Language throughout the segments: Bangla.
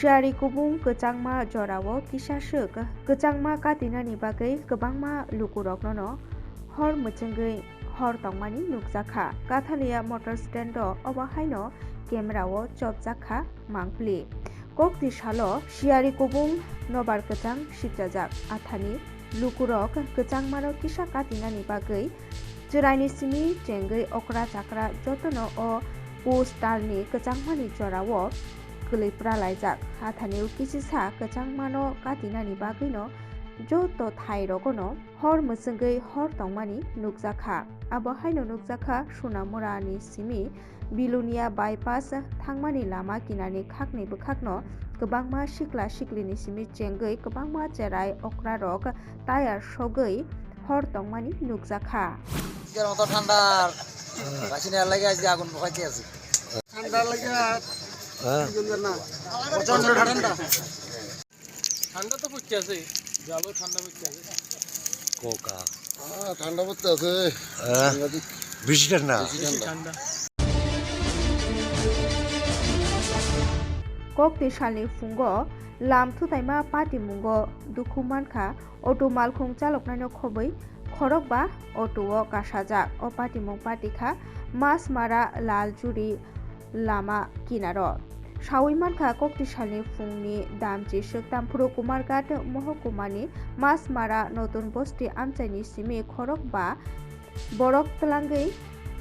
Siari kubung kecangma jorawo kisasho kecangma katinani bagai kebangma lukuroknono hor mucenggai hor tongmani nukjakha kathalia motor stando obahaino camerawo chopjakha mangpli kokti salo siari kubung nobar kecang sikrajak athani lukurok kecangmano kisa katinani bagai jeraini simi cenggai okra chakra jotono o postalni kecangmani jorawo Laijak Hathaniu Kisisa Kecangmano Katinani Bagino Joto Thairogono Hor Musengai Hor Tongmani Nukjakha Abohaino Nukjakha Sunamurani Simi Bilunia Bypass Thangmani Lama Kinani Khakni Bukhakno Kebangma Sikla Siklini Simi Chengai Kebangma Cherai Okrarok Tayar Shogai Hor Tongmani Nukjakha ঠান্ডার কাশিনার লাগে আজকে আগুন পোহাইতে আছে ঠান্ডার লাগে প্রচন্ড ঠান্ডা ঠান্ডা তো পড়তে আছে জলও ঠান্ডা পড়তে আছে কোকা ঠান্ডা পড়তে আছে বেশি ঠান্ডা ঠান্ডা Kokti Shalni Fungo Lam Thutaima Pati Mungo Dukumanka Oto Malkhung Chaloknano Khobai Khorokba Oto Kasajak O Pati Mung Patikha Mas Mara Lal Juri Lama Kinaro Shawimanka Kokti Shalni Fungni Damji Shuktam Puro Kumargat Mohokumani Mas Mara Notun Bosti Amchani Simi Khorokba Borok Tlangai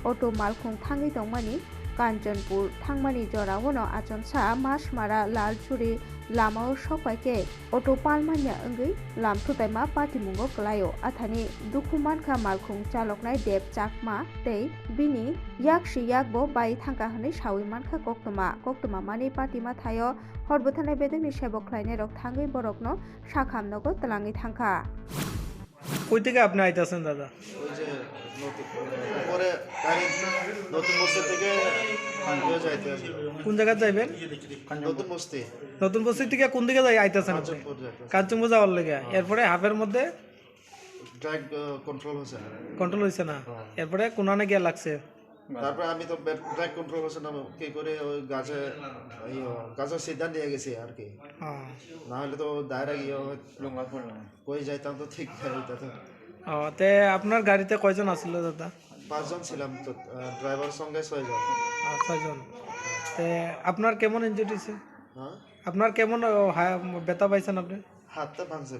Oto Malkhung Thangi Tongmani Kanchanpur Thangmani Jorawono Achonsa Masmara Lalchuri Lamao Shopaike Oto Palmanya Engai Lam Thutaima Patimungo Klayo Athani Dukumanka Malkhung Chaloknai Deb Chakma Tei Bini Yakshi Yakbo Bai Thangka Hane Shawimanka Koktoma Mani Patima Thayo Horbothane Bedeni Sheboklaine Rok Thangai Borokno Shakhamnogo Tlangi Thangka কই থেকে আপনি আইতাছেন দাদা? ওই যে উপরে গাড়ি নতুন বস্তি থেকে যাইতে আছে। কোন জায়গা যাইবেন? নতুন বস্তি। নতুন বস্তি থেকে কোন দিকে আইতাছেন আপনি? কাঞ্চনপুর যাওয়ার লাগে। এরপরে হাফের মধ্যে ড্রাগ কন্ট্রোল হচ্ছে না। কন্ট্রোল হইছে না। এরপরে কোনানে গিয়া লাগছে। তারপরে আমি তো ড্রাগ কন্ট্রোল হচ্ছে না কি করে ওই গাছে সিদ্ধা নিয়ে গেছি আর কি। না হলে তো দায়রা গিয়ে লঙ্গা পড়লো কই যাইতাম তো ঠিক হইতো তো। তে আপনার গাড়িতে কয়জন আছিল দাদা? 5 জন ছিলাম তো ড্রাইভার সঙ্গে 6 জন। 6 জন। তে আপনার কেমন ইনজুরি হইছে? হ্যাঁ আপনার কেমন ব্যথা পাইছেন আপনি? হাতটা ভাঙছে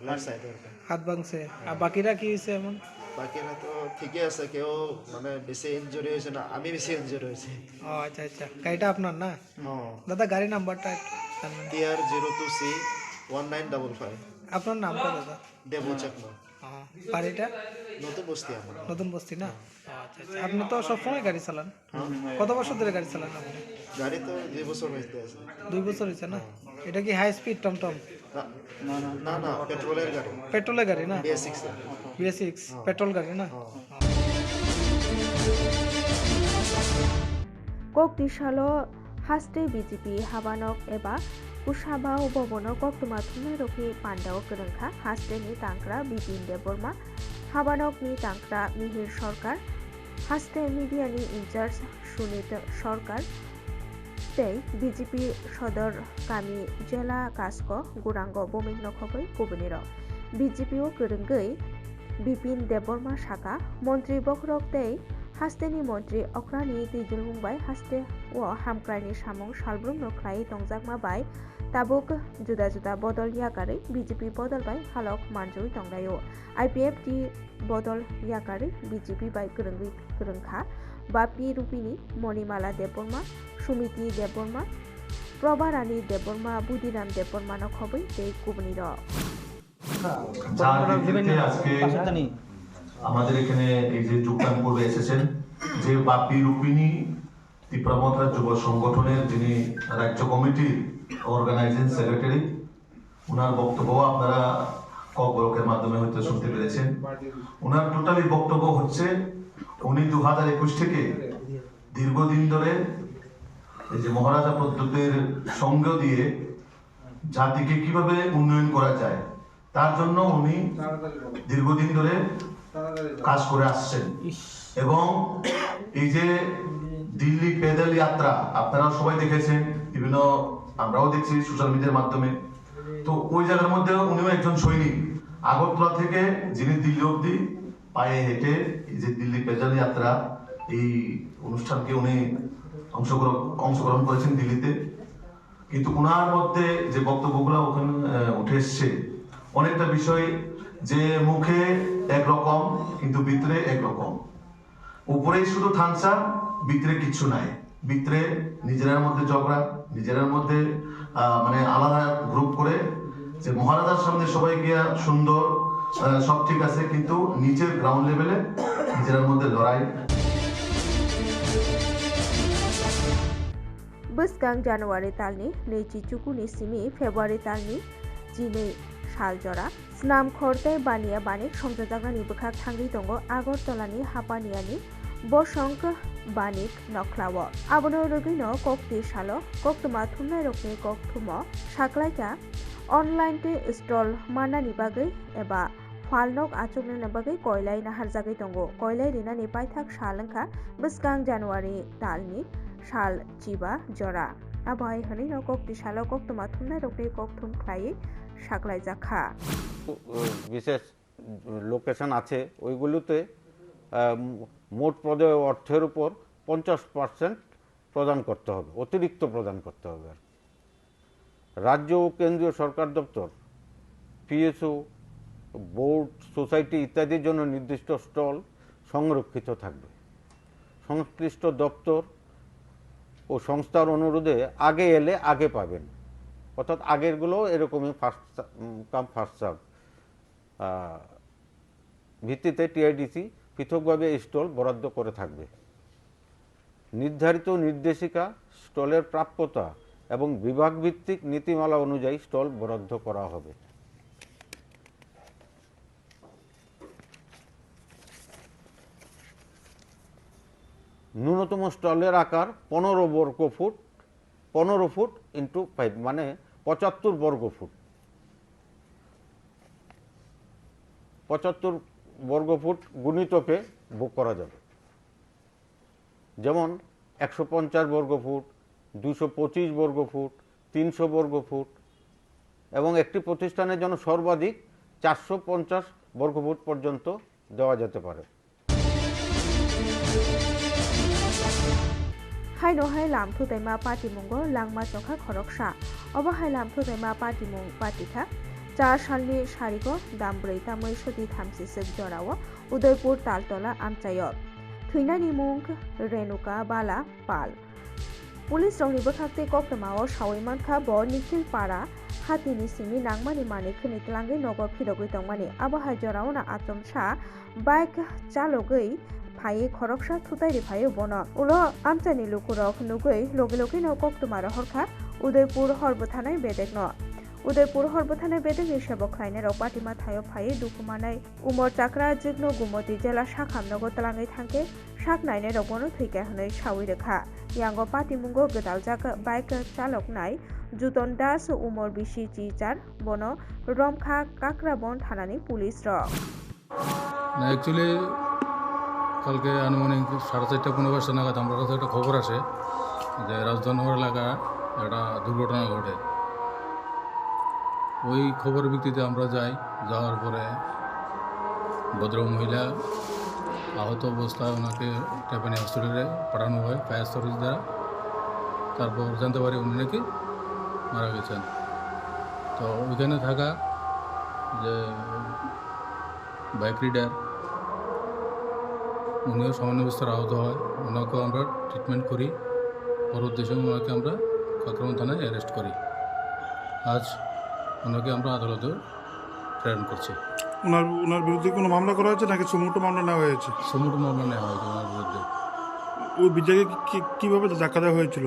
লেফট সাইডে। হাত ভাঙছে। আর বাকিরা কি হইছে এমন? বাকিরা তো ঠিকই আছে কেউ মানে বেশি ইনজুরি হয়েছে না আমি বেশি ইনজুরি হয়েছি আচ্ছা আচ্ছা গাড়িটা আপনার না দাদা গাড়ি নাম্বারটা জানবেন TR02C 1955 আপনার নামটা দাদা দেবু চাকমা বাড়িটা নতুন বস্তি আমার নতুন বস্তি না আচ্ছা আচ্ছা আপনি তো সবসময় গাড়ি চালান কত বছর ধরে গাড়ি চালান আপনি গাড়ি তো 2 বছর হইতে আছে 2 বছর হইছে না এটা কি হাই স্পিড টমটম না না পেট্রোলের গাড়ি না BS6 পেট্রোল গাড়ি না Kokti Shalo Haste BJP Habanok Eba Kushabao Bobono Koktuma Thumeroki Pandao Kerengkha Haste ni Tangkra Bipin Deborma Habanok ni Tangkra Mihir Sorkar Haste Media ni Incharge Sunit Sorkar Tei BJP Sodor Kami Jela Kasko Gurango Bomik Nokhobai Kubuniro BJP o Kerenggai Bipin Deborma Shaka Montri Bokrok Tei Hasteni Montri Okrani Tijul Mumbai Haste o Hamkrani Samong Shalbrum Noklai Tongjakma Bai Tabuk Juda Juda Bodol Yakari BJP Bodol Bai Halok Manjui Tonglayo IPF T Bodol Yakari BJP Bai Kerengkha Bapi Rupini Monimala Deborma Sumiti Deborma Probarani Deborma Budiram Deborma Nokhobai Tei Kubuniro আজকে আমাদের এখানে এই যে যোগদান করবে এসেছেন যে বাপি রূপিণী তীব্রমাত্রা যুব সংগঠনের যিনি রাজ্য কমিটির অর্গানাইজিং সেক্রেটারি ওনার বক্তব্য আপনারা ব্লকের মাধ্যমে হয়তো শুনতে পেরেছেন ওনার টোটালি বক্তব্য হচ্ছে উনি 2021 থেকে দীর্ঘদিন ধরে এই যে মহারাজা প্রদ্যোতের সঙ্গ দিয়ে জাতিকে কিভাবে উন্নয়ন করা যায় তার জন্য উনি দীর্ঘদিন ধরে কাজ করে আসছেন এবং এই যে দিল্লি পেদল যাত্রা আপনারা সবাই দেখেছেন বিভিন্ন আমরাও দেখছি সোশ্যাল মিডিয়ার মাধ্যমে। তো ওই জায়গার মধ্যে উনিও একজন সৈনিক, আগরতলা থেকে যিনি দিল্লি অব্দি পায়ে হেঁটে এই যে দিল্লি পেজাল যাত্রা এই অনুষ্ঠানকে উনি অংশগ্রহণ করেছেন দিল্লিতে। কিন্তু উনার মধ্যে যে বক্তব্যগুলো ওখানে উঠে এসছে, অনেকটা বিষয় যে মুখে একরকম কিন্তু ভিতরে একরকম, উপরেই শুধু থামসা, ভিতরে কিছু নাই। ভিতরে নিজেদের মধ্যে ঝগড়া, নিজেদের মধ্যে মানে আলাদা গ্রুপ করে যে মহারাজার সামনে সবাই গিয়া সুন্দর সব ঠিক আছে, কিন্তু নিচের গ্রাউন্ড লেভেলে নিজেদের মধ্যে লড়াই। बोसगां जानुवारि तालनि 22 सिमी फेब्रुवारि तालनि 12 साल जरा स्नाम खरते बानिया बानिक संजाजागानि बोखाक थांगि दंग आगरतलानि हापानियानि बसंक बानिक नख्लाव आबनो रगिनो कक्ति सालो कक्तमा थुमनाय रकनि कक्तुम साक्लाइका अनलाइन ते स्टल मानानि बागै एबा फालनक आचुकनि बागै कयलाय नाहारजागै दंग कयलाय रिनानि पाइथाक सालंखा बोसगां जानुवारि तालनि साल चिबा जरा आबहाय हनै न कक्ति सालो कक्तमा थुमनाय रकनि कक्तुम ख्लायै साक्लाय जाखा বিশেষ লোকেশন আছে ওইগুলোতে মোট প্রদেয় অর্থের উপর 50% প্রদান করতে হবে, অতিরিক্ত প্রদান করতে হবে। আর রাজ্য ও কেন্দ্রীয় সরকার দপ্তর, পিএসও, বোর্ড, সোসাইটি ইত্যাদির জন্য নির্দিষ্ট স্টল সংরক্ষিত থাকবে। সংশ্লিষ্ট দপ্তর ও সংস্থার অনুরোধে আগে এলে আগে পাবেন, অর্থাৎ আগেরগুলো এরকমই ফার্স্ট কাম ফার্স্ট সার্ভ ভিত্তিতে টিআইডিসি পৃথকভাবে এই স্টল বরাদ্দ করে থাকবে। নির্ধারিত নির্দেশিকা, স্টলের প্রাপ্যতা এবং বিভাগভিত্তিক নীতিমালা অনুযায়ী স্টল বরাদ্দ করা হবে। ন্যূনতম স্টলের আকার 15 বর্গ ফুট, 15 ফুট ইন্টু 5 মানে 75 বর্গ ফুট। 75 বর্গ ফুট গুণিতকে বুক করা যাবে, যেমন 150 বর্গ ফুট, 225 বর্গ ফুট, 300 বর্গ ফুট এবং একটি প্রতিষ্ঠানের জন্য সর্বাধিক 450 বর্গ ফুট পর্যন্ত দেওয়া যেতে পারে। हाइनो हाइ लामथु दैमा पाटिमुंगो लांमा चखा खरकसा अब हाइ लामथु दैमा पाटिमुं पाटिखा 4 सालनि सारिगो दामब्रै तामै सति थामसिसो जराव उदयपुर तालतला आमचाय थैनानि मुंग रेणुका बाला पाल पुलिस रंनि बोखाक्ते कक्तमाव सावैमानखा ब निखिल पारा हातिनि सिमी नांमानि माने खनितलांगे नगो फिरगै दंमानि आबहाय जरावना आचमसा बाइक चालगै फाये खरकसा थुताइरि फाये बन उलो आमचानि लुकुरक नुगै लगे लगे न कक्तमार हरखा उदयपुर हरबथानाय बेदेक न उदयपुर हरबथानाय बेदेक सेबक खायने रक पाटिमा थायो फाये दुखुमानाय उमर चाक्रा जिग्न गुमति जेला साखाम नगो तलाङै थांके साक नायने रगनो थैका हनै सावै रेखा यांगो पाटिमुंगो गदाल जाक बाइक चालक नाय जुतन दास उमर बिसि चिचार बन रमखा काकराबन थानानि पुलिस र एक्चुअली কালকে আনুমানিক 4:30-5 নাগাদ আমার কাছে একটা খবর আসে যে রাজধানীনগর এলাকায় একটা দুর্ঘটনা ঘটে। ওই খবরের ভিত্তিতে আমরা যাওয়ার পরে ভদ্র মহিলা আহত অবস্থায় ওনাকে ট্যাপানি হসপিটালে পাঠানো হয় ফায়ার সার্ভিস দ্বারা। তারপর জানতে পারি উনি নাকি মারা গেছেন। তো ওইখানে থাকা যে বাইক রাইডার উনিও সামান্য বিস্তর আহত হয়, ওনাকেও আমরা ট্রিটমেন্ট করি। পরবর্তী সময় ওনাকে আমরা কাকরাবন থানায় অ্যারেস্ট করি। আজ ওনাকে আমরা আদালতে প্রেরণ করছি। ওনার বিরুদ্ধে কোনো মামলা করা হয়েছে নাকি সুমোটো মামলা নেওয়া হয়েছে? সুমোটো মামলা নেওয়া হয়েছে ওনার বিরুদ্ধে। ওই বিজাকে কীভাবে ধাক্কা দেওয়া হয়েছিল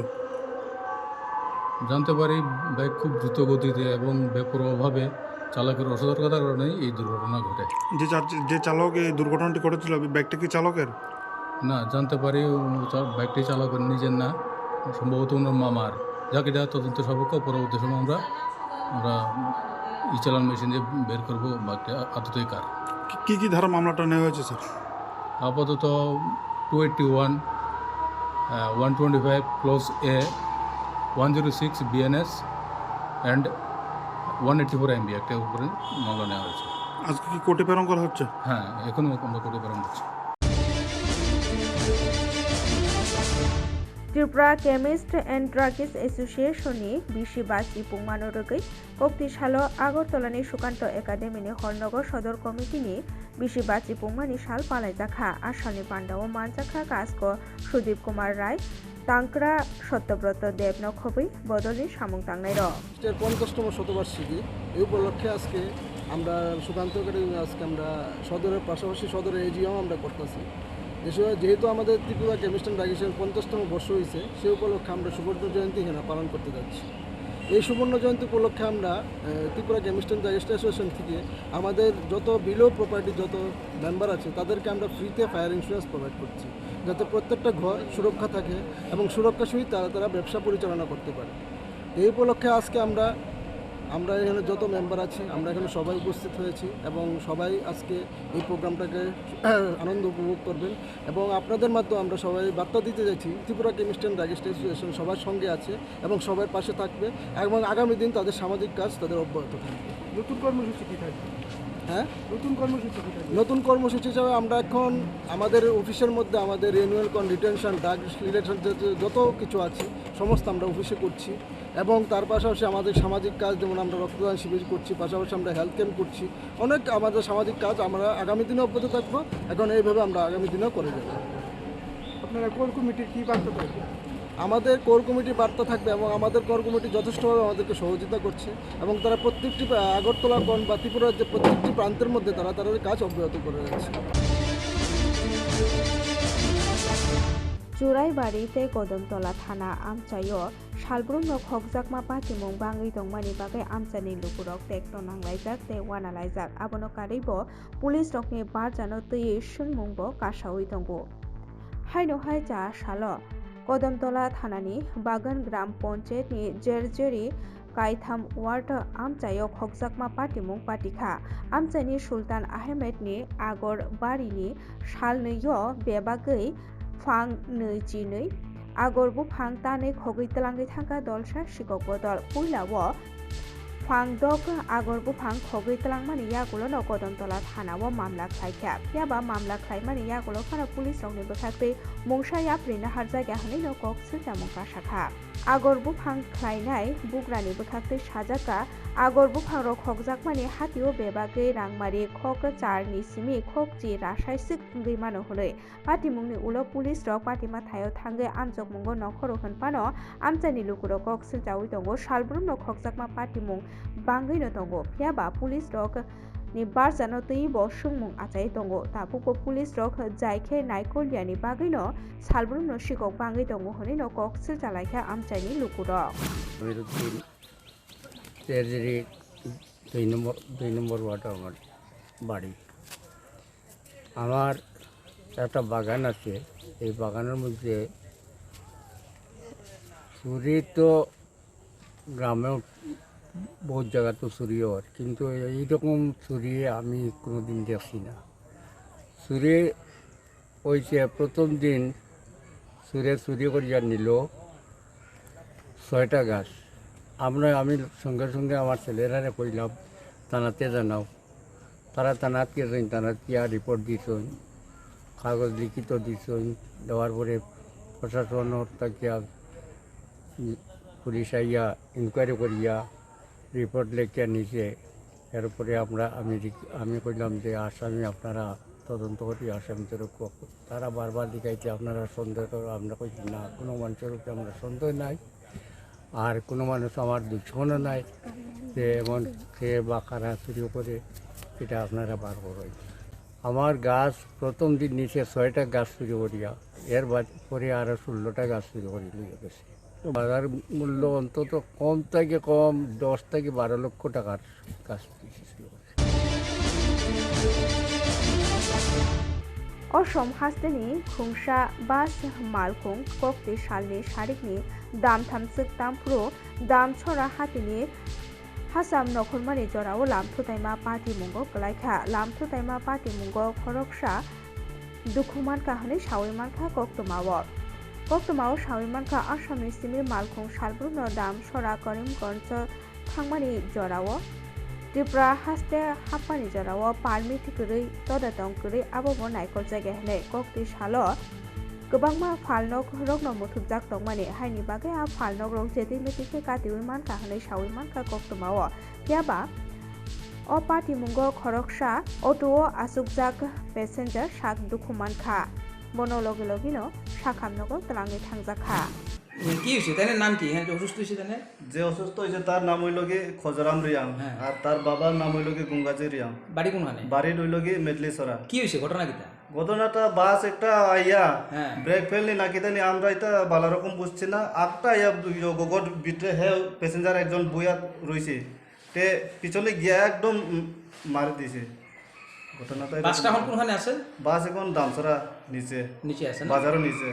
জানতে পারি বাইক খুব দ্রুত গতিতে এবং বেপরোয়াভাবে চালকের অসতর্কতার কারণে এই দুর্ঘটনা ঘটে। যে চালক এই দুর্ঘটনাটি ঘটেছিল বাইকটা কি চালকের? না, জানতে পারি বাইকটি চালকের নিজের না, সম্ভবত ওনার মামার, যাকে যা তদন্ত সাপেক্ষ পরবর্তী সময় আমরা চালান মেশিন দিয়ে বের করবো বাইকটা আদতেই কার। কী ধারা মামলাটা নেওয়া হয়েছে স্যার? আপাতত 281, 125 close A 106 BNS and 184 MB একটা উপরে মামলা নেওয়া হয়েছে। আজকে কি কোর্টে প্রেরণ করা হচ্ছে? হ্যাঁ, এখনও আমরা কোর্টে প্রেরণ করছি। त्रिपुरा केमिस्ट एंड ड्रागिस्ट एसोसिएशननि बिसि बासि पुंमानो रगै कक्ति सालो आगरतलानि सुकान्त एकाडेमिनि हरनगर सदर कमिटिनि बिसि बासि पुंमानि साल पालायजाखा आसामनि बान्दाव मानजाखा कास्को सुदीप कुमार राय तांकरा सत्यव्रत देव नखबै बदलनि सामुं तांनाय र 50তম শতবার্ষিকী এই উপলক্ষে আজকে আমরা সুকান্ত একাডেমি আজকে আমরা সদরের পাশাপাশি সদরের এজিও আমরা করতেছি। যেহেতু আমাদের ত্রিপুরা কেমিস্ট অ্যান্ড ড্রাগিস্টের 50তম বর্ষ হয়েছে, সেই উপলক্ষে আমরা সুবর্ণ জয়ন্তী এখানে পালন করতে যাচ্ছি। এই সুবর্ণ জয়ন্তী উপলক্ষে আমরা Tripura chemist and druggist association থেকে আমাদের যত বিলো প্রপার্টি যত মেম্বার আছে তাদেরকে আমরা ফ্রিতে ফায়ার ইন্স্যুরেন্স প্রোভাইড করছি, যাতে প্রত্যেকটা ঘর সুরক্ষা থাকে এবং সুরক্ষার সহিত তারা ব্যবসা পরিচালনা করতে পারে। এই উপলক্ষে আজকে আমরা এখানে যত মেম্বার আছি আমরা এখানে সবাই উপস্থিত হয়েছি এবং সবাই আজকে এই প্রোগ্রামটাকে আনন্দ উপভোগ করবেন এবং আপনাদের মাধ্যমে আমরা সবাই বার্তা দিতে যাচ্ছি Tripura chemist and druggist association সবার সঙ্গে আছে এবং সবার পাশে থাকবে এবং আগামী দিন তাদের সামাজিক কাজ তাদের অব্যাহত থাকবে। নতুন কর্মসূচি কি থাকবে? হ্যাঁ, নতুন কর্মসূচি কি থাকবে? নতুন কর্মসূচি হিসাবে আমরা এখন আমাদের অফিসের মধ্যে আমাদের রিনিউয়াল রিটেনশন ড্রাগ রিলেশন যত কিছু আছে সমস্ত আমরা অফিসে করছি এবং তার পাশাপাশি আমাদের সামাজিক কাজ যেমন আমরা রক্তদান শিবির করছি, পাশাপাশি আমরা হেলথ ক্যাম্প করছি, অনেক আমাদের সামাজিক কাজ আমরা আগামী দিনে অব্যাহত থাকবো। এখন এইভাবে আমরা আগামী দিনেও করে যাব। আপনারা কোর কমিটির কী বার্তা থাকবে? আমাদের কোর কমিটির বার্তা থাকবে এবং আমাদের কোর কমিটি যথেষ্টভাবে আমাদেরকে সহযোগিতা করছে এবং তারা প্রত্যেকটি আগরতলা বা ত্রিপুরার যে প্রত্যেকটি প্রান্তের মধ্যে তারা তাদের কাজ অব্যাহত করে যাচ্ছে। जुराइबारि कदमतला थाना आमचायो सालब्रुमनो खगजाकमा पाटिमुं बाङै दंमानि बागै आमचानि लुकुरक टेक्ट नांलायजाक ते वानालायजाक आबोनो कादैबो पुलिस रकनि बारजानो तैयै सोंमुंबो कासावै दंगो। हायनो जा सालो कदमतला थानानि बागान ग्राम पन्चायतनि जेरजेरि कायथाम वार्ड आमचायो खगजाकमा पाटिमुं पाटिखा आमचानि सुल्तान आहमेदनि आगर बारिनि सालनैयो बेबागै फां नैजिनै आगर बुफां तानै खगै तलांगै थांगा दलसा सिकक बदल पुइलावो फां दग आगर बुफां खगै तलांमानि यागुलो न कदमतला थानावो मामला खायख्या याबा मामला खायमानि यागुलो फाना पुलिस रंनि बखाखै मुंसा याप्रिना हारजागा हनै न कक सुजामुंका शाखा आगर बुफां खायनाय बुग्रानि बखाखै साजाका आगर बुफां र खगजाकमानि हातिओ बेबागै रांमारि खक चारनि सिमि खकजि रासायसिक गैमानो हनै पाटिमुंनि उलो पुलिस रक पाटिमा थायो थांगै आमजक मुंगो नखरो होनपानो आमचानि लुकुरो कक सुजावै दंगो सालब्रुम न खगजाकमा पाटिमुं बांगैनो दंगो फियाबा पुलिस रक नि बारजानो तैबो सुंमुं आचाय दंगो तापुको पुलिस रक जायखे नायकलियानि बागैनो सालब्रुम न सिकक बांगै दंगो हनै न कक सुजालायखा आमचानि लुकुरो তেরজেরি 2 নম্বর ওয়ার্ড আমার বাড়ি। আমার একটা বাগান আছে, এই বাগানের মধ্যে চুরি তো গ্রামেও বহুত জায়গা তো চুরি হয়, কিন্তু এইরকম চুরি আমি কোনোদিন দেখছি না। চুরি হয়েছে প্রথম দিন চুরি করিয়া নিল 6টা গাছ। আমি সঙ্গে সঙ্গে আমার ছেলেরা কইলাম থানাতে জানাও, তারা থানাতে গেছেন, থানাতে রিপোর্ট দিয়েছেন, কাগজ লিখিত দিয়েছেন, দেওয়ার পরে প্রশাসনের তাকিয়া পুলিশ আইয়া ইনকোয়ারি করিয়া রিপোর্ট লেখিয়া নিছে। এরপরে আমি কইলাম যে আসামি আপনারা তদন্ত করি, আসামিদের তারা বারবার দেখাইছে আপনারা সন্দেহ করো। আমরা কইছি না, কোনো মানুষের উপরে আমরা সন্দেহ নাই, আর কোনো মানুষ আমার দুশ্মনও নাই যে এমন খেয়ে বা কারা চুরি করে, এটা আপনারা বার করেন। আমার গাছ প্রথম দিন নিচে 6টা গাছ চুরি করিয়া, এর পরে আরও 16টা গাছ চুরি করে নিয়ে গেছে। বাজার মূল্য অন্তত কম থেকে কম 10 থেকে 12 লক্ষ টাকার গাছ ছিল। असम हास्टेनि खुंसा बास मालखुं कक्ति सालनि सारिखनि दामथामसोक दामफ्रु दामछरा हातिनि हासाम नखरमानि जराव लामथुताइमा पार्टी मुंगो गलायखा लामथुताइमा पार्टी मुंगो खरकसा दुखुमान काहनै सावैमानखा कक्तमाव Koktomao Shawimanka Ashamni Simi Malkong Shalbruno Dam Shora Karimganj Thangmani Jorawo Tripura haste hapani jorawo palmi thikuri todatong kuri abobo naikol jaga hele kokti salo gobangma falnok rokno muthubjak tongmani haini bage a falnok rok jeti metike katiwi manka hale shawi manka koktomawo yaba o party mungo khoroksa auto asukjak passenger shak dukhumanka bono logi logino shakhamnogo tlangi thangjakha কি হয়েছে তাদের নাম কি হ্যাঁ অসুস্থ হয়েছে তাদের যে অসুস্থ হয়েছে তার নাম হইল কি খজরাম রিয়াং আর তার বাবার নাম হইল কি গঙ্গাজি রিয়াং বাড়ি কোনখানে বাড়ি হইল কি মেদলিসরা কি হয়েছে ঘটনা কিটা ঘটনাটা বাস একটা আইয়া ব্রেক ফেলনি না কিতানি আমরা এটা ভালো রকম বুঝছি না একটা আইয়া গোগর ভিতরে হে প্যাসেঞ্জার একজন বইয়া রয়েছে তে পিছনে গিয়া একদম মারি দিয়েছে ঘটনাটা বাসটা এখন কোনখানে আছে বাস এখন দামসরা নিচে নিচে আছে না বাজারও নিচে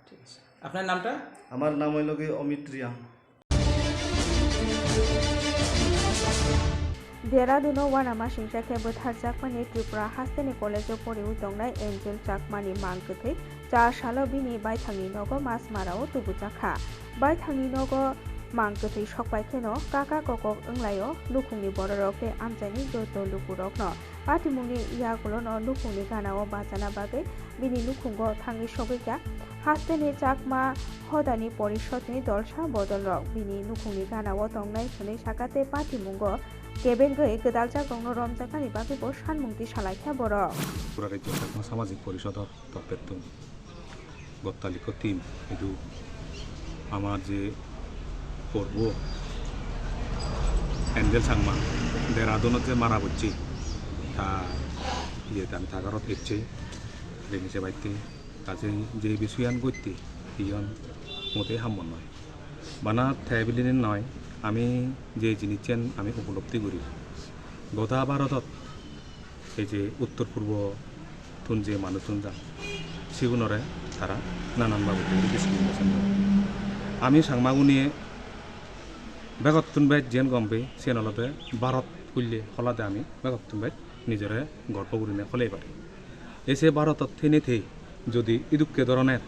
ঠিক আছে আপনার নামটা আমার নাম হইল কি Amit Reang Dehradun Wanama Singshake Buthar Jakmani Tripura Hasteni College of Pori Utongnai Angel Jakmani Mangkuthe Cha Shalobini Bai Thangi Nogo Mas Marao Tubujakha Bai Thangi Nogo Mangkuthe Shokpai Keno Kaka Kokok Englayo Lukungni Bororokte Amjani Joto Lukurokno Patimuni Yagulono Lukungni Ganao Bajana Bage Bini Lukungo Thangi Shobika Hasteni Jakma Hodani Porishotni Dolsha Bodolrok Bini Lukungni Ganao Tongnai Sune Shakate Patimungo কেবেঙ্গই গদালজা গংনো রমজাকানি বাকি বো সানমুক্তি সালাইখা বড় পুরা রাজ্য সামাজিক পরিষদর তত্ত্বের গত্তালিক টিম এদু আমার যে পর্ব এঞ্জেল সাংমা দেরাদুনত যে মারা বুঝছি তা ইয়ে আমি থাকারত এসছে রেনিসে বাইতে কাজে যে বিষয়ান গতি ইয়ন মতে হামন নয় বানা থাইবিলিন নয় আমি যে জিনিসেন আমি উপলব্ধি করি গোটা ভারতত এই যে উত্তর পূর্ব তুন যে মানুষজন যান সেগুলোরে তারা নানানভাবে ডিসক্রিমিনেশন করে আমি সাংমাগু নিয়ে বেগতুন বাইত যেন গম্পে সেনলতে ভারত খুললে হলাতে আমি বেগতুন বাইত নিজরে গল্প করি না হলেই পারি এসে ভারতত থেনে থে যদি ইদুকে ধরনের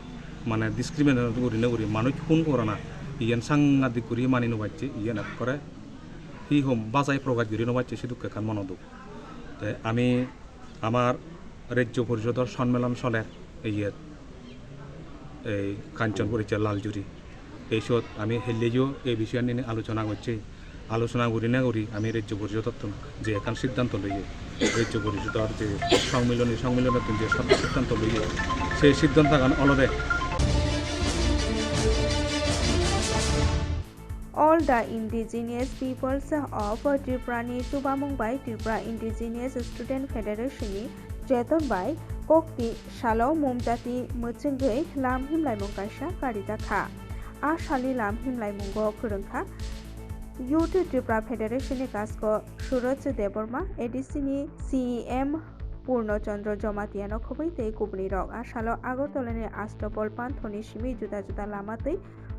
মানে ডিসক্রিমিনেশন করি না করি মানুষ ফোন করে না ইয়ান সাংঘাতিক করি মানি নবাইছে ইয়ান করে হি হোম বাজাই প্রকাশ করি নবাইছে সে দুঃখ খান মনোদুখ তাই আমি আমার রাজ্য পরিষদর সম্মেলন চলে ইয়ে এই কাঞ্চনপুরীর লালজুরি এইসব আমি হেলিয়েও এই বিষয় নিয়ে আলোচনা করছি আলোচনা করি না করি আমি রাজ্য পরিষদর যে এখন সিদ্ধান্ত লইয়ে রাজ্য পরিষদর যে সম্মিলনের যে সিদ্ধান্ত লইয়ে সেই সিদ্ধান্ত এখন অলদে All the indigenous peoples of Tripura ni Tubamung by Tripura Indigenous Student Federation ni Jeton by Kokti Shalo Mumjati Muchingei Lam Himlai Mungkaisha Karijakha A Shali Lam Himlai Mungo Kurungkha Youth Tripura Federation ni Kasko Suraj Deborma ADC ni CEM Purnochandra Jomatiano Khobite Kubni Rok A Shalo Agortolani Astopol Panthoni Shimi Juda Juda Lamate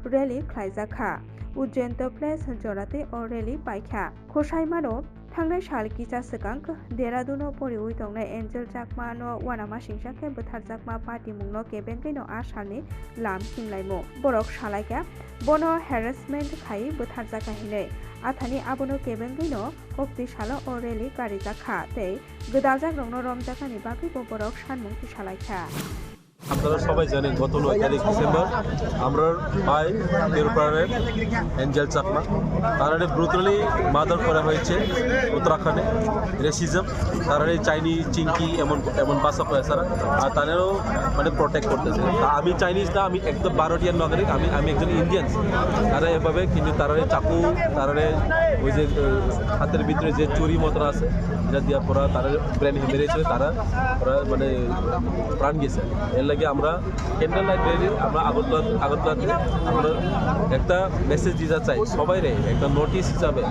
Rally Khlaijakha Ujjento Place Jorate or Rally Paikha Khoshaimano Thangnai Shal Kicha Sekang Dehradun Pori Uitongnai Angel Jakmano Wanama Singshake Buthar Jakma Party Mungno Kebengaino A Shalni Lam Himlaimo Borok Shalaika Bono Harassment Khai Buthar Jaka Hine Athani Abono Kebengaino Kokti Shala or Rally Karijakha Tei Gdaljak Rongno Romjakani Baki Borok Shanmungti Shalaika আপনারা সবাই জানেন গত 9 তারিখ ডিসেম্বর আমরা ভাই তিরুপাড়ার এঞ্জেল চাকমা তারা ব্রুটালি মার্ডার করা হয়েছে উত্তরাখণ্ডে রেসিজম তারা চাইনিজ চিংকি এমন ভাষা কয়েছে আর তারাও মানে প্রোটেক্ট করতেছে আমি চাইনিজ না আমি একদম ভারতীয় নাগরিক আমি একজন ইন্ডিয়ান তারা এভাবে কিন্তু তারা চাকু তারা ওই যে হাতের ভিতরে যে চুরি মতন আছে এটা দিয়া পড়া তারা ব্রেন হেমেরেছে তারা মানে প্রাণ গেছে এর লাগে আমরা ক্যান্ডেল লাইট র্যালি আমরা আগরতলাতে আমরা একটা মেসেজ দিতে চাই সবাই রে একটা নোটিশ হিসাবে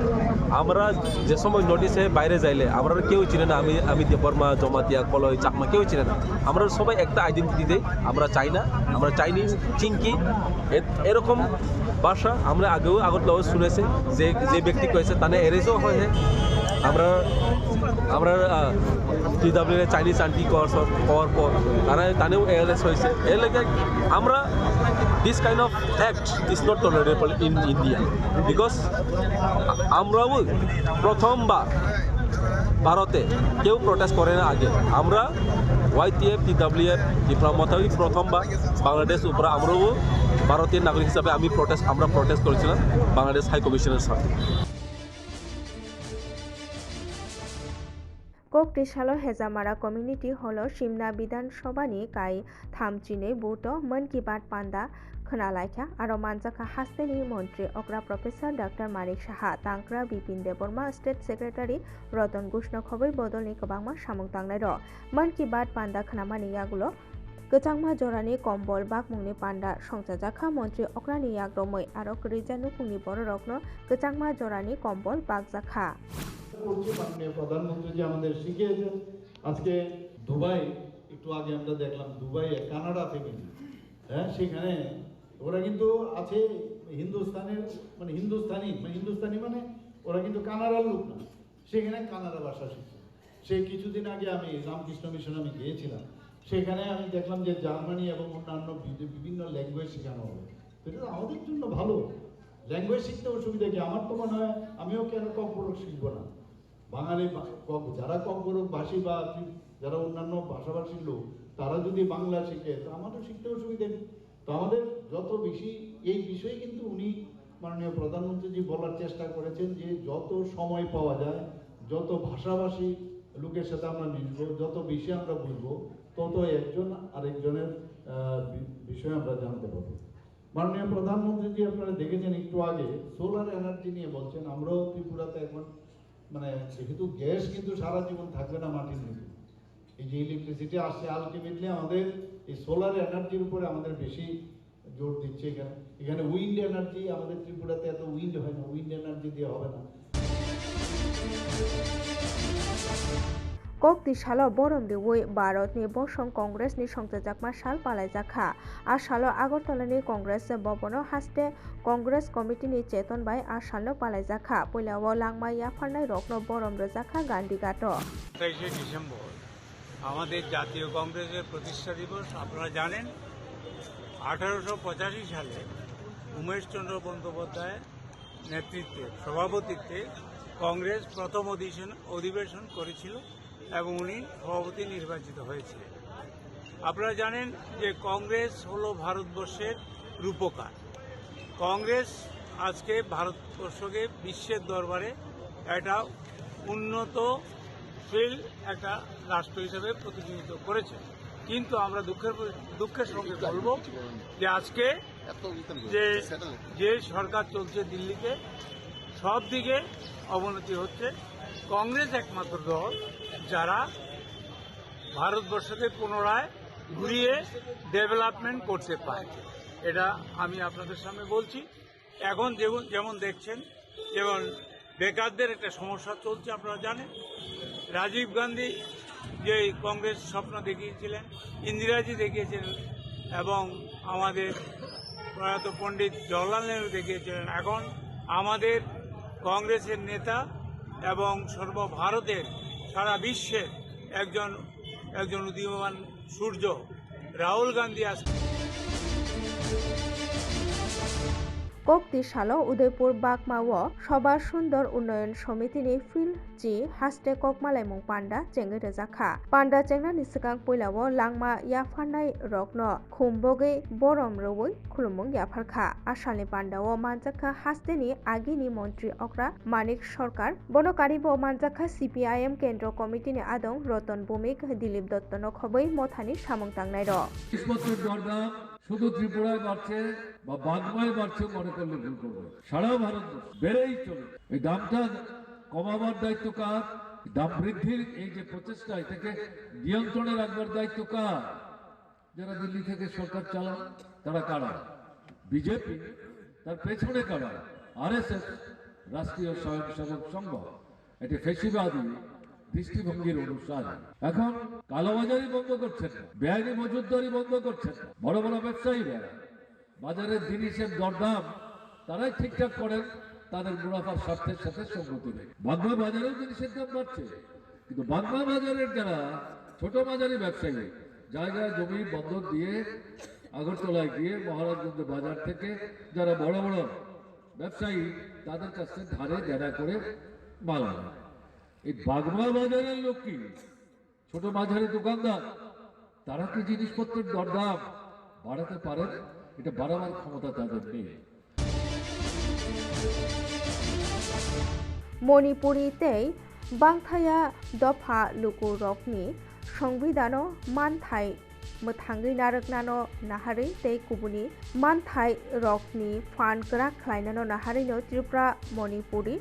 আমরা যে সময় নোটিশে বাইরে যাইলে আমরা কেউ চিনে না আমি দেববর্মা জমাতিয়া কলই চাকমা কেউ চিনে না আমরা সবাই একটা আইডেন্টিটি দেই আমরা চাই না আমরা চাইনিজ চিংকি এরকম ভাষা আমরা আগেও আগরতলাও শুনেছি যে ব্যক্তি কয়েছে তানে এরেজও হয়েছে আমরা TWA চাইনিজ আন্টি করার পর তানেও অ্যারেস্ট হয়েছে এর লেগে আমরা this kind of act is not tolerable in India because আমরাও প্রথমবার ভারতে কেউ প্রটেস্ট করে না আগে আমরা YTF TWF মোটামুটি প্রথমবার বাংলাদেশ উপরে আমরাও ভারতীয় নাগরিক হিসাবে আমরা প্রটেস্ট করেছিলাম বাংলাদেশ হাই কমিশনের সাথে। Kokti Shalo Hezamara Community Hall Shimna Bidan Shobani Kai Thamchine Buto Man Ki Baat Panda Khanalaikha Aro Manjaka Hasteni Montri Okra Professor Dr. Manik Shaha Tankra Bipin Deborma State Secretary Roton Gushna Khoboi Bodolni Kabangma Samung Tangnai ro Man Ki Baat Panda Khanamani Yagulo Kechangma Jorani Kombol Bakmungni Panda Songchajaka Montri Okrani Yagromoi Aro Krijanu Pungni Boro Rokno Kechangma Jorani Kombol Bakjakha করছি মাননীয় প্রধানমন্ত্রী যে আমাদের শিখিয়েছেন আজকে দুবাই একটু আগে আমরা দেখলাম দুবাইয়ে কানাডা ফ্যামিলি হ্যাঁ সেখানে ওরা কিন্তু আছে হিন্দুস্তানি মানে ওরা কিন্তু কানাডার লোক না সেখানে কানাডা ভাষা শিখছে সেই কিছুদিন আগে আমি রামকৃষ্ণ মিশন আমি গিয়েছিলাম সেখানে আমি দেখলাম যে জার্মানি এবং অন্যান্য বিভিন্ন ল্যাঙ্গুয়েজ শেখানো হবে এটা আমাদের জন্য ভালো ল্যাঙ্গুয়েজ শিখতে অসুবিধা কি আমার তো মনে হয় আমিও কেন ককবরক শিখবো না বাঙালি যারা ককবরক ভাষী বা যারা অন্যান্য ভাষাভাষীর লোক তারা যদি বাংলা শিখে তো আমারও শিখতে অসুবিধা নেই তো আমাদের যত বেশি এই বিষয়ে কিন্তু উনি মাননীয় প্রধানমন্ত্রীজি বলার চেষ্টা করেছেন যে যত সময় পাওয়া যায় যত ভাষাভাষী লোকের সাথে আমরা মিশবো যত বেশি আমরা বুঝবো তত একজন আরেকজনের বিষয়ে আমরা জানতে পারবো মাননীয় প্রধানমন্ত্রীজি আপনারা দেখেছেন একটু আগে সোলার এনার্জি নিয়ে বলছেন আমরাও ত্রিপুরাতে এখন মানে যেহেতু গ্যাস কিন্তু সারা জীবন থাকবে না মাটির নিচে এই যে ইলেকট্রিসিটি আসছে আলটিমেটলি আমাদের এই সোলার এনার্জির উপরে আমাদের বেশি জোর দিচ্ছে এখানে উইন্ড এনার্জি আমাদের ত্রিপুরাতে এত উইন্ড হয় না উইন্ড এনার্জি দিয়ে হবে না Kokti Shalo Borom de Woi Barot ni Bosong Congress ni Songchajakma Shal Palaijakha A Shalo Agartala ni Congress Bobono Haste Congress Committee ni Cheton Bai A Shalo Palaijakha Poilawo Langma Yafarnai Rokno Borom Rejakha Gandhi Gato 28 December আমাদের জাতীয় কংগ্রেসের প্রতিষ্ঠা দিবস আপনারা জানেন 1885 সালে উমেশচন্দ্র বন্দ্যোপাধ্যায়ের নেতৃত্বে সভাপতিত্বে কংগ্রেস প্রথম অধিবেশন করেছিল এবং উনি সভাপতি নির্বাচিত হয়েছিলেন আপনারা জানেন যে কংগ্রেস হলো ভারতবর্ষের রূপকার কংগ্রেস আজকে ভারতবর্ষকে বিশ্বের দরবারে একটা উন্নতশীল একটা রাষ্ট্র হিসেবে প্রতিনিধিত্ব করেছে কিন্তু আমরা দুঃখের সঙ্গে বলব যে আজকে যে সরকার চলছে দিল্লিতে সব দিকে অবনতি হচ্ছে কংগ্রেস একমাত্র দল যারা ভারতবর্ষকে পুনরায় ঘুরিয়ে ডেভেলপমেন্ট করতে পারে এটা আমি আপনাদের সামনে বলছি এখন যেমন দেখছেন যেমন বেকারদের একটা সমস্যা চলছে আপনারা জানেন রাজীব গান্ধী যে কংগ্রেস স্বপ্ন দেখিয়েছিলেন ইন্দিরাজি দেখিয়েছিলেন এবং আমাদের প্রয়াত পণ্ডিত জওহরলাল নেহরু দেখিয়েছিলেন এখন আমাদের কংগ্রেসের নেতা এবং সর্বভারতের সারা বিশ্বের একজন উদীয়মান সূর্য Rahul Gandhi Kokti Shalo Udaipur Bakmawo Soba Sundor Unnoyon Somiti ni Phil Ji Haste Kokmalaimung Panda Chengi Rejakha Panda Chengna ni Sikang Poilawo Langma Yafarnai Rokno Khumboge Borom Rowoi Khulumung Yafarkha Ashalni Pandawo Manjakha Haste ni Agini Montri Okra Manik Sorkar Bono Karibo Manjakha CPIM Kendro Committee ni Adong Roton Bhumik Dilip Dotto no Khoboi Mothani Samung Tangnai ro শুধু ত্রিপুরায় বাড়ছে বা বাংলায় বাড়ছে মনে করলে ভুল করবে সারা ভারত বেড়েই চলে এই দামটা কমাবার দায়িত্ব কার দাম বৃদ্ধির এই যে প্রচেষ্টা এটাকে নিয়ন্ত্রণে রাখবার দায়িত্ব কার যারা দিল্লি থেকে সরকার চালান তারা কারা বিজেপি তার পেছনে কারা আরএসএস রাষ্ট্রীয় স্বয়ংসেবক সংঘ এটি ফেসিবাদী দৃষ্টিভঙ্গির অনুসারে এখন কালোবাজারি বন্ধ করছেন বেআইনি মজুতদারি বন্ধ করছেন বড় বড় ব্যবসায়ীরা বাজারের জিনিসের দরদাম তারাই ঠিকঠাক করেন তাদের মুনাফার স্বার্থের সাথে সঙ্গতি নেই। বাগমা বাজারেও জিনিসের দাম বাড়ছে, কিন্তু বাগমা বাজারের যারা ছোট মাঝারি ব্যবসায়ী জায়গায় জমি বন্ধক দিয়ে আগরতলায় গিয়ে মহারাজগঞ্জ বাজার থেকে যারা বড় বড় ব্যবসায়ী তাদের কাছ থেকে ধারে দেনা করে মাল আনে। এই বাগমা বাজারের লোক কি ছোট মাঝারি দোকানদার, তারা কি জিনিসপত্রের দরদাম বাড়াতে পারেন? এটা বাড়াবার ক্ষমতা তাদের নেই। মণিপুরিতেই বাংথায়া দফা লুকু রকनि সংবিधानो मानथाय मोथाङै नारकनानो नाहारै तै कुबुनि मानथाय रकनि फान गोरा खालायनानो नाहारैनो त्रिपुरा मणिपुरी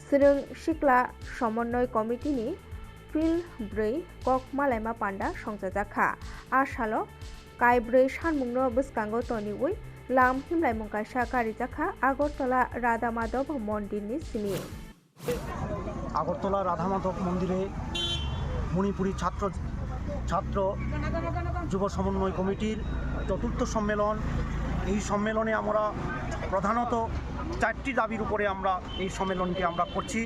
सिरों सिख्ला समन्वय कमिटिनि फिल 4 कक मालायमा पान्डा संजाजाखा आसालो कायब्रै सानमुंनो बसकांगो तनिउइ लाम हिमलायमुं कायसा गारिजाखा আগরতলা রাধা মাধব মন্দিরनि सिनि আগরতলা রাধা মাধব মন্দিরে মণিপুরি ছাত্র যুব সমন্বয় কমিটির চতুর্থ সম্মেলন। এই সম্মেলনে আমরা প্রধানত 4টি দাবির উপরে আমরা এই সম্মেলনটি আমরা করছি।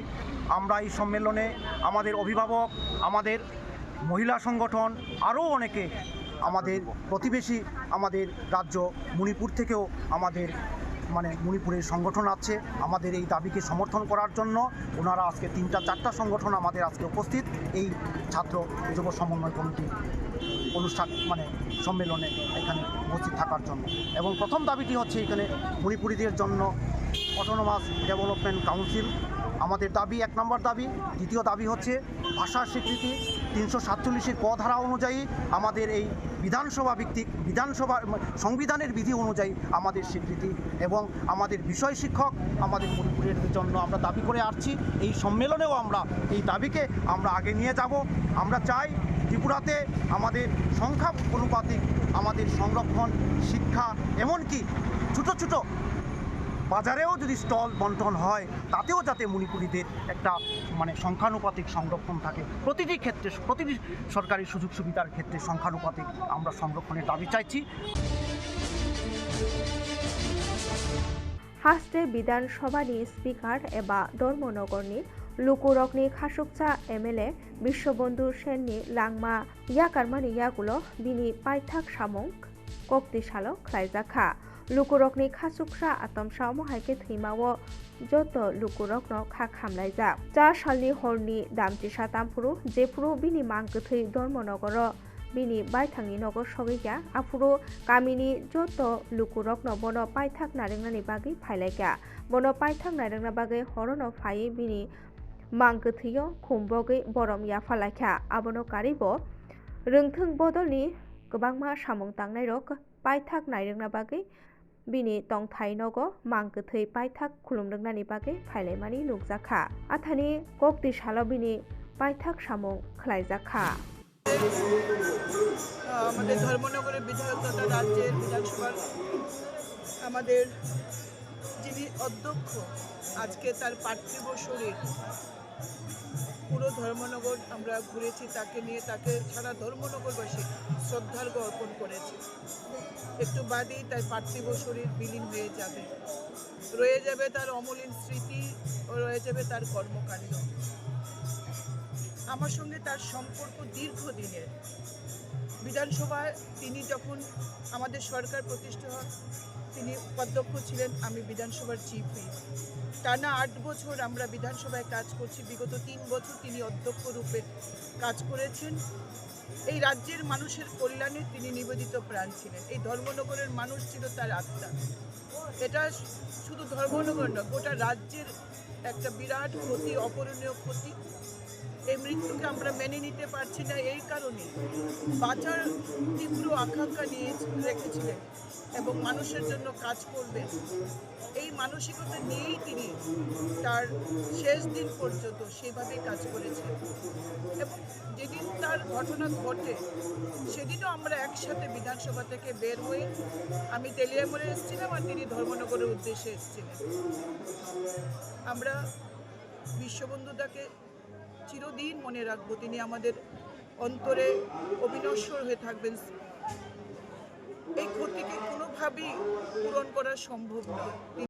আমরা এই সম্মেলনে আমাদের অভিভাবক, আমাদের মহিলা সংগঠন, আরও অনেকে, আমাদের প্রতিবেশী আমাদের রাজ্য মণিপুর থেকেও আমাদের মণিপুরের সংগঠন আছে আমাদের এই দাবিকে সমর্থন করার জন্য। ওনারা আজকে 3-4টা সংগঠন আমাদের আজকে উপস্থিত এই ছাত্র যুব সমন্বয় কমিটি অনুষ্ঠান সম্মেলনে এখানে উপস্থিত থাকার জন্য। এবং প্রথম দাবিটি হচ্ছে এখানে মণিপুরীদের জন্য অটোনোমাস ডেভেলপমেন্ট কাউন্সিল আমাদের দাবি, 1 নম্বর দাবি। দ্বিতীয় দাবি হচ্ছে ভাষার স্বীকৃতি 347 ক ধারা অনুযায়ী আমাদের এই বিধানসভা সংবিধানের বিধি অনুযায়ী আমাদের স্বীকৃতি এবং আমাদের বিষয় শিক্ষক আমাদের মণিপুরের জন্য আমরা দাবি করে আসছি। এই সম্মেলনেও আমরা এই দাবিকে আমরা আগে নিয়ে যাব। আমরা চাই ত্রিপুরাতে আমাদের সংখ্যা অনুপাতিক আমাদের সংরক্ষণ, শিক্ষা, এমনকি ছোটো ছোটো বাজারেও যদি স্টল বন্টন হয় তাতেও যাতে মণিপুরীদের একটা সংখ্যানুপাতিক সংরক্ষণ থাকে। প্রতিটি ক্ষেত্রে, প্রতিটি সরকারি সুযোগ সুবিধার ক্ষেত্রে সংখ্যানুপাতিক আমরা সংরক্ষণের দাবি চাইছি। हास्टे विधानसभानि स्पीकार एबा धर्मनगरनि लुकुरकनि खासुकचा एमएलए बिश्वबन्धु सेननि लांमा याकारमानि यागुलो बिनि पायथाक सामुं कक्तिसालो ख्लायजाखा लुकुरकनि खासुकसा आतमसा महायके थैमावो जत लुकुरकनो खा खामलायजा 4 सालनि हरनि दामतिसा तामफुरु जेफुरु बिनि मांगथै धर्मनगर बिनि बायथांनि नगर सगैया आफुरु गामिनि जत लुकुरकनो बनो पायथाक नारेंनानि बागै फायलायगा बनो पायथाक नारेंना बागै हरनो फायै बिनि मांगथैयो खुमबगै बरम याफालायखा आबनो कारिबो रोंथों बदलनि गोबांमा सामुं तांनाय रक पायथाक नारेंना बागै बिनि तंथाय नगो मांगथै पायथाक खुलुमदोंनानि बागै फायलायमानि नुगजाखा आथानि कक्तिसालो बिनि पायथाक सामुं ख्लायजाखा আমাদের ধর্মনগরের বিধায়ক তথা রাজ্যের বিধানসভার আমাদের যিনি অধ্যক্ষ আজকে তার পার্থিব শরীর পুরো ধর্মনগর আমরা ঘুরেছি, তাকে নিয়ে তাকে সারা ধর্মনগরবাসী শ্রদ্ধার্ঘ্য অর্পণ করেছে। একটু বাদেই তার পার্থিব শরীর বিলীন হয়ে যাবে, রয়ে যাবে তার অমলিন স্মৃতি ও রয়ে যাবে তার কর্মকাণ্ড। আমার সঙ্গে তার সম্পর্ক দীর্ঘদিনের। বিধানসভায় তিনি যখন আমাদের সরকার প্রতিষ্ঠা হয় তিনি উপাধ্যক্ষ ছিলেন, আমি বিধানসভার চিফ হুইপ। টানা 8 বছর আমরা বিধানসভায় কাজ করছি, বিগত 3 বছর তিনি অধ্যক্ষ রূপে কাজ করেছেন। এই রাজ্যের মানুষের কল্যাণে তিনি নিবেদিত প্রাণ ছিলেন। এই ধর্মনগরের মানুষ ছিল তার আত্মা। এটা শুধু ধর্মনগর নয়, গোটা রাজ্যের একটা বিরাট ক্ষতি, অপূরণীয় ক্ষতি। এই মৃত্যুকে আমরা মেনে নিতে পারছি না, এই কারণে বাঁচার তীব্র আকাঙ্ক্ষা নিয়ে রেখেছিলেন এবং মানুষের জন্য কাজ করবেন। এই মানসিকতা নিয়েই তিনি তার শেষ দিন পর্যন্ত সেভাবেই কাজ করেছেন এবং যেদিন তার ঘটনা ঘটে সেদিনও আমরা একসাথে বিধানসভা থেকে বের হয়ে আমি তেলিয়ামোড়ে এসেছিলাম আর তিনি ধর্মনগরের উদ্দেশ্যে এসেছিলেন। আমরা বিশ্ববন্ধুদাকে চিরদিন মনে রাখবো, তিনি আমাদের অন্তরে অবিনশ্বর হয়ে থাকবেন। এই ক্ষতিকে কোনোভাবেই পূরণ করা সম্ভব নয়।